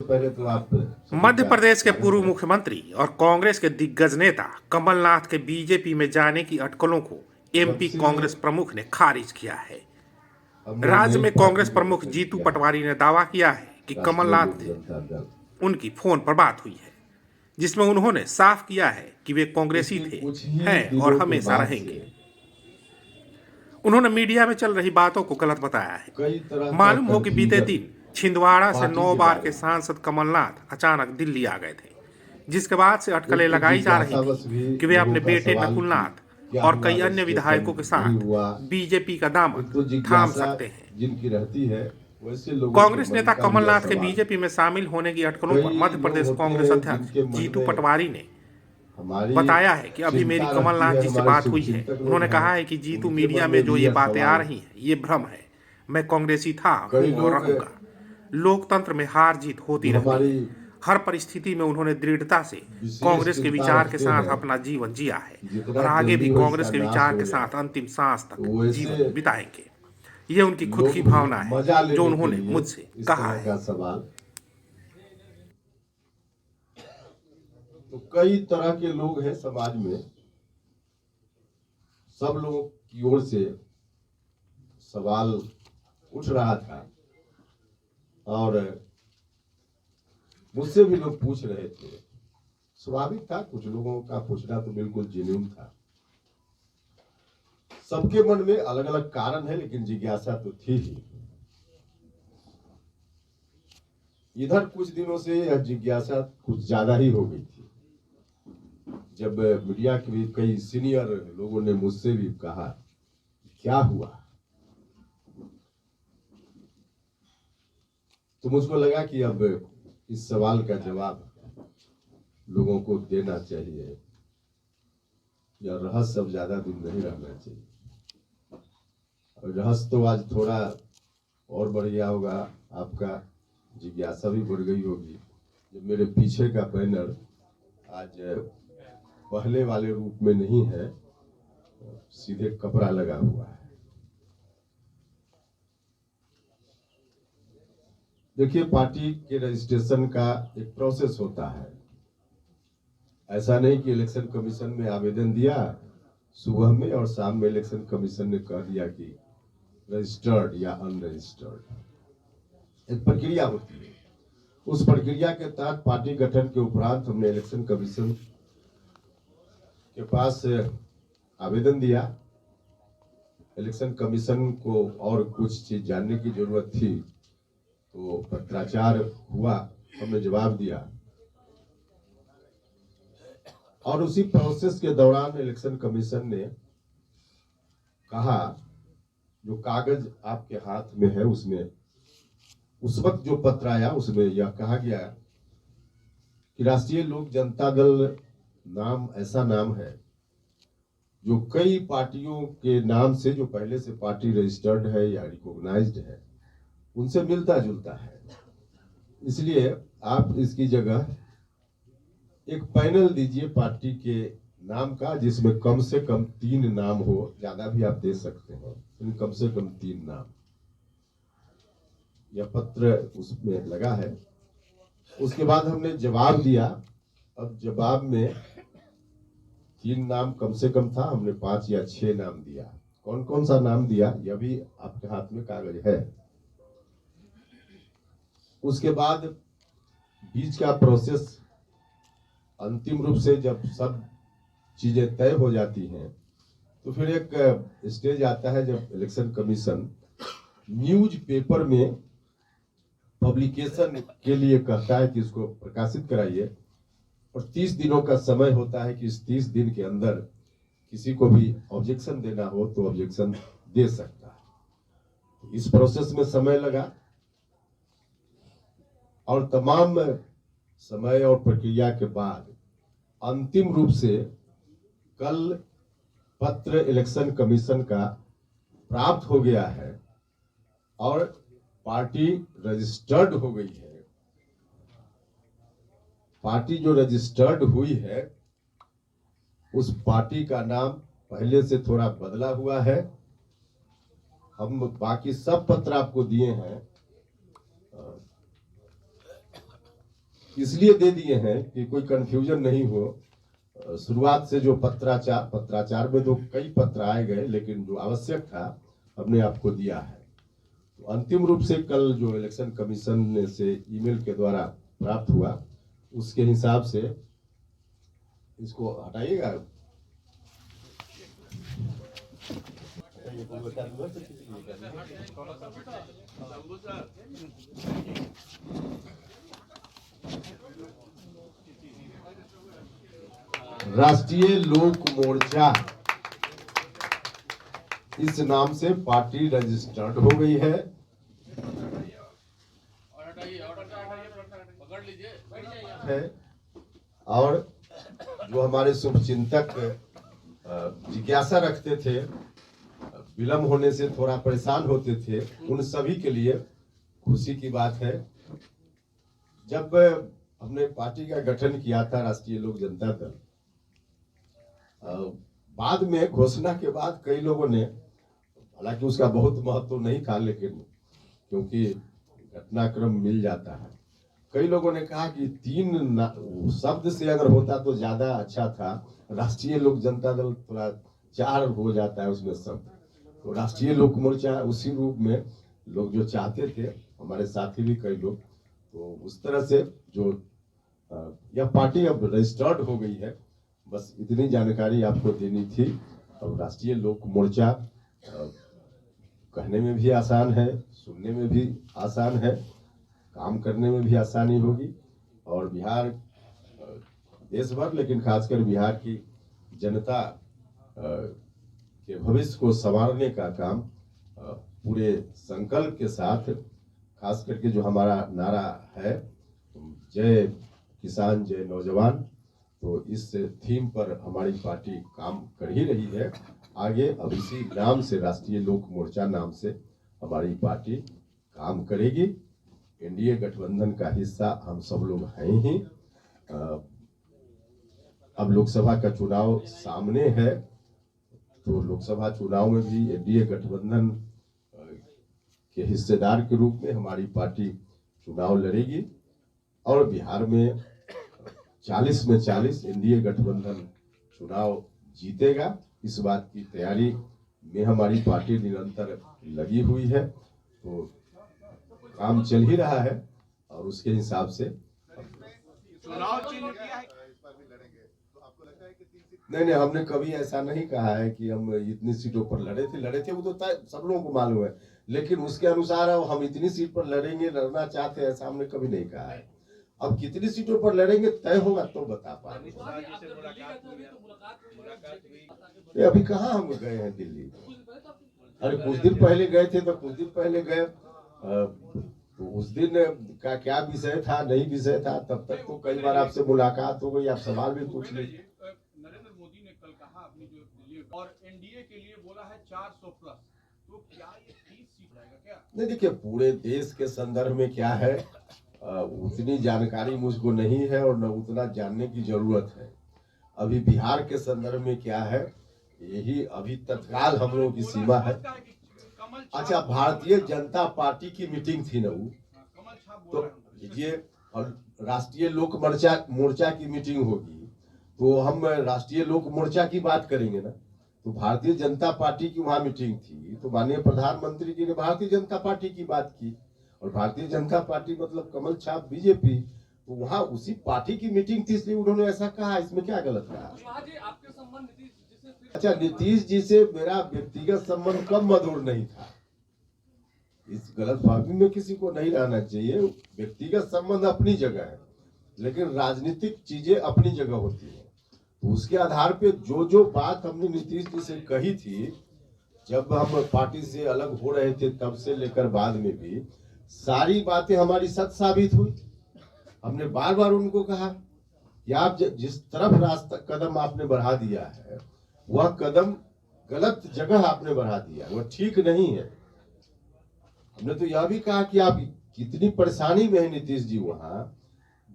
पहले तो आप मध्य प्रदेश के पूर्व मुख्यमंत्री और कांग्रेस के दिग्गज नेता कमलनाथ के बीजेपी में जाने की अटकलों को एमपी कांग्रेस प्रमुख ने खारिज किया है। हमने राज्य नई में पार्टी कांग्रेस का प्रमुख गठन जीतू किया है, पटवारी ने दावा किया है कि राष्ट्रीय कमलनाथ लोक से जनता दल। उनकी फोन पर बात हुई है, जिसमें उन्होंने साफ किया है कि वे कांग्रेसी देखिए, थे, कुछ ही हैं और दिनों के हमेशा बाद रहेंगे। से उन्होंने मीडिया में चल रही बातों को गलत बताया है। कई तरह का मालूम हो कि बीते कंफ्यूजन दिन छिंदवाड़ा से पार्टी 9 के बार बारे के में। सांसद कमलनाथ अचानक दिल्ली आ गए थे, जिसके बाद से अटकलें एक लगाई जा रही जिज्ञासावश भी थी कि वे लोगों अपने का बेटे सवाल कि नकुलनाथ क्या और हुआ, कई अन्य रजिस्ट्रेशन विधायकों के नहीं साथ हुआ। बीजेपी का दामन एक तो थाम जिज्ञासा सकते हैं। जिनकी रहती है, वैसे लोगों के कांग्रेस मन नेता का यह कमलनाथ के सवाल। बीजेपी में शामिल होने की अटकलों पर कई मध्य लोग प्रदेश होते कांग्रेस हैं अध्यक्ष जिनके मन जीतू में पटवारी ने हमारी बताया है कि अभी मेरी चिंता रहती कमलनाथ है, जी से हमारे बात हुई है। शुभचिंतक लोग उन्होंने हैं, कहा है कि जीतू उनके मीडिया मन में में जो भी ये यह बातें आ सवाल है। रही हैं ये भ्रम है। मैं कांग्रेसी था, कई हूं और लोग रहूंगा। लोकतंत्र में हार जीत होती जो रहती हमारी है। हर परिस्थिति में उन्होंने दृढ़ता से विशेष कांग्रेस के चिंता विचार के रखते साथ हैं, अपना जीवन जिया है और जितना आगे भी जल्दी हो कांग्रेस इसका के नाश विचार हो के जाए। साथ अंतिम सांस तक तो वैसे जीवन बिताएंगे। ये उनकी खुद की लोग भी भावना है मजा जो लेने के उन्होंने लिए मुझसे इस कहा तरह है। का सवाल। तो कई तरह के लोग हैं समाज में, सब लोगों की ओर से सवाल उठ रहा था और मुझसे भी लोग पूछ रहे थे। स्वाभाविक था, कुछ लोगों का पूछना तो बिल्कुल जेन्युइन था। सबके मन में अलग अलग कारण है, लेकिन जिज्ञासा तो थी ही। इधर कुछ दिनों से यह जिज्ञासा कुछ ज्यादा ही हो गई थी, जब मीडिया के भी कई सीनियर लोगों ने मुझसे भी कहा क्या हुआ, तो मुझको लगा कि अब इस सवाल का जवाब लोगों को देना चाहिए, या रहस्य अब ज्यादा दिन नहीं रहना चाहिए। और रहस्य तो आज थोड़ा और बढ़ गया होगा, आपका जिज्ञासा भी बढ़ गई होगी। जब मेरे पीछे का बैनर आज पहले वाले रूप में नहीं है, सीधे कपड़ा लगा हुआ है। देखिए, पार्टी के रजिस्ट्रेशन का एक प्रोसेस होता है। ऐसा नहीं कि इलेक्शन कमीशन में आवेदन दिया सुबह में और शाम में इलेक्शन कमीशन ने कह दिया कि रजिस्टर्ड या अनरजिस्टर्ड। एक प्रक्रिया होती है। उस प्रक्रिया के तहत पार्टी गठन के उपरांत हमने इलेक्शन कमीशन के पास आवेदन दिया। इलेक्शन कमीशन को और कुछ चीज जानने की जरूरत थी, तो पत्राचार हुआ, हमने जवाब दिया। और उसी प्रोसेस के दौरान इलेक्शन कमीशन ने कहा, जो कागज आपके हाथ में है उसमें उस वक्त जो पत्र आया उसमें यह कहा गया कि राष्ट्रीय लोक जनता दल नाम ऐसा नाम है जो कई पार्टियों के नाम से, जो पहले से पार्टी रजिस्टर्ड है या रिकॉग्नाइज्ड है, उनसे मिलता जुलता है। इसलिए आप इसकी जगह एक पैनल दीजिए पार्टी के नाम का, जिसमें कम से कम 3 नाम हो, ज्यादा भी आप दे सकते हैं, लेकिन कम से कम 3 नाम। यह पत्र उसमें लगा है। उसके बाद हमने जवाब दिया। अब जवाब में 3 नाम कम से कम था, हमने 5 या 6 नाम दिया। कौन कौन सा नाम दिया यह भी आपके हाथ में कागज है। उसके बाद बीच का प्रोसेस अंतिम रूप से जब सब चीजें तय हो जाती हैं, तो फिर एक स्टेज आता है जब इलेक्शन कमीशन न्यूज पेपर में पब्लिकेशन के लिए कहता है कि इसको प्रकाशित कराइए, और 30 दिनों का समय होता है कि इस 30 दिन के अंदर किसी को भी ऑब्जेक्शन देना हो तो ऑब्जेक्शन दे सकता है। इस प्रोसेस में समय लगा, और तमाम समय और प्रक्रिया के बाद अंतिम रूप से कल पत्र इलेक्शन कमीशन का प्राप्त हो गया है और पार्टी रजिस्टर्ड हो गई है। पार्टी जो रजिस्टर्ड हुई है उस पार्टी का नाम पहले से थोड़ा बदला हुआ है। हम बाकी सब पत्र आपको दिए हैं, इसलिए दे दिए हैं कि कोई कंफ्यूजन नहीं हो। शुरुआत से जो पत्राचार में तो कई पत्र आए गए, लेकिन जो आवश्यक था हमने आपको दिया है। तो अंतिम रूप से कल जो इलेक्शन कमीशन से ईमेल के द्वारा प्राप्त हुआ, उसके हिसाब से इसको हटाइएगा। राष्ट्रीय लोक मोर्चा इस नाम से पार्टी रजिस्टर्ड हो गई है। और जो हमारे शुभचिंतक जिज्ञासा रखते थे, विलम्ब होने से थोड़ा परेशान होते थे, उन सभी के लिए खुशी की बात है। जब हमने पार्टी का गठन किया था राष्ट्रीय लोक जनता दल, बाद में घोषणा के बाद कई लोगों ने, हालांकि उसका बहुत महत्व नहीं था, लेकिन क्योंकि घटनाक्रम मिल जाता है, कई लोगों ने कहा कि 3 शब्द से अगर होता तो ज्यादा अच्छा था, राष्ट्रीय लोक जनता दल थोड़ा 4 हो जाता है उसमें शब्द। तो राष्ट्रीय लोक मोर्चा उसी रूप में लोग जो चाहते थे, हमारे साथी भी कई लोग, तो उस तरह से जो यह पार्टी अब रजिस्टर्ड हो गई है, बस इतनी जानकारी आपको देनी थी। अब राष्ट्रीय लोक मोर्चा कहने में भी आसान है, सुनने में भी आसान है, काम करने में भी आसानी होगी, और बिहार देश भर, लेकिन खासकर बिहार की जनता के भविष्य को संवारने का काम पूरे संकल्प के साथ, खास करके जो हमारा नारा है जय किसान जय नौजवान, तो इस थीम पर हमारी पार्टी काम कर ही रही है। आगे अब इसी नाम से, राष्ट्रीय लोक मोर्चा नाम से हमारी पार्टी काम करेगी। एनडीए गठबंधन का हिस्सा हम सब लोग हैं ही। अब लोकसभा का चुनाव सामने है, तो लोकसभा चुनाव में भी एनडीए गठबंधन के हिस्सेदार के रूप में हमारी पार्टी चुनाव लड़ेगी, और बिहार में 40 में 40 एनडीए गठबंधन चुनाव जीतेगा। इस बात की तैयारी में हमारी पार्टी निरंतर लगी हुई है, तो काम चल ही रहा है, और उसके हिसाब से चुनाव चिन्ह किया है। नहीं, हमने कभी ऐसा नहीं कहा है कि हम इतनी सीटों पर लड़े थे, वो तो सब लोगों को मालूम है, लेकिन उसके अनुसार अब हम इतनी सीट पर लड़ेंगे, लड़ना चाहते हैं, ऐसा हमने कभी नहीं कहा है। अब कितनी सीटों पर लड़ेंगे तय होगा तो बता पाएंगे। अभी कहाँ हम गए हैं दिल्ली? अरे कुछ दिन पहले गए थे, तो कुछ दिन पहले गए, तो उस दिन का क्या विषय था, नहीं विषय था, तब तक तो कई बार आपसे मुलाकात हो गई, आप सवाल भी पूछ लीजिए। नरेंद्र मोदी ने कल कहा अपनी जो दिल्ली और एनडीए के लिए बोला है 400 प्लस, तो क्या ये 30 सीट रहेगा क्या? नहीं, देखिए पूरे देश के संदर्भ में क्या है, उतनी जानकारी मुझको नहीं है और न उतना जानने की जरूरत है। अभी बिहार के संदर्भ में क्या है, यही अभी तत्काल हम लोगों की सीमा है। अच्छा, भारतीय जनता पार्टी की मीटिंग थी ना वो, तो ये राष्ट्रीय लोक मोर्चा की मीटिंग होगी, तो हम राष्ट्रीय लोक मोर्चा की बात करेंगे ना। तो भारतीय जनता पार्टी की वहां मीटिंग थी, तो माननीय प्रधानमंत्री जी ने भारतीय जनता पार्टी की बात की, और भारतीय जनता पार्टी मतलब कमल छाप बीजेपी, तो वहां उसी पार्टी की मीटिंग थी, इसलिए उन्होंने ऐसा कहा। इसमें क्या गलत कहा? अच्छा, नीतीश जी से मेरा व्यक्तिगत संबंध कब मधुर नहीं था, इस गलतफहमी में किसी को नहीं रहना चाहिए। व्यक्तिगत संबंध अपनी जगह है, लेकिन राजनीतिक चीजें अपनी जगह होती है। तो उसके आधार पे जो बात हमने नीतीश जी से कही थी, जब हम पार्टी से अलग हो रहे थे तब से लेकर बाद में भी, सारी बातें हमारी सच साबित हुई। हमने बार बार उनको कहा कि आप जिस तरफ रास्ता कदम आपने बढ़ा दिया है, वह कदम गलत जगह आपने बढ़ा दिया, वह ठीक नहीं है। हमने तो यह भी कहा कि आप कितनी परेशानी में है नीतीश जी, वहां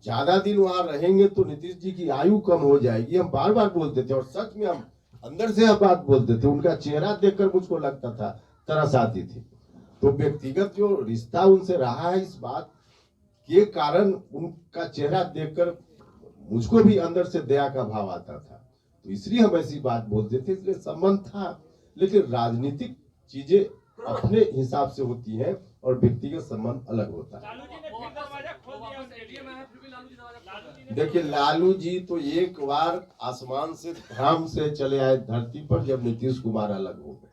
ज्यादा दिन वहां रहेंगे तो नीतीश जी की आयु कम हो जाएगी। हम बार बार बोलते थे, और सच में हम अंदर से यह बात बोलते थे। उनका चेहरा देखकर मुझको लगता था, तरस आती थी। तो व्यक्तिगत जो रिश्ता उनसे रहा है, इस बात के कारण उनका चेहरा देखकर मुझको भी अंदर से दया का भाव आता था, तो इसलिए हम ऐसी बात बोलते थे। इसलिए संबंध था, लेकिन राजनीतिक चीजें अपने हिसाब से होती हैं और व्यक्तिगत संबंध अलग होता है। देखिए, लालू जी तो एक बार आसमान से धराम से चले आए धरती पर जब नीतीश कुमार अलग हो गए,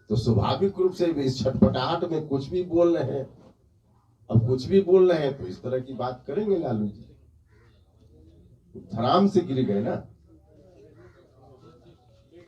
तो स्वाभाविक रूप से इस छटपटाहट में कुछ भी बोल रहे हैं। अब कुछ भी बोल रहे हैं तो इस तरह की बात करेंगे लालू जी, धराम से गिर गए ना।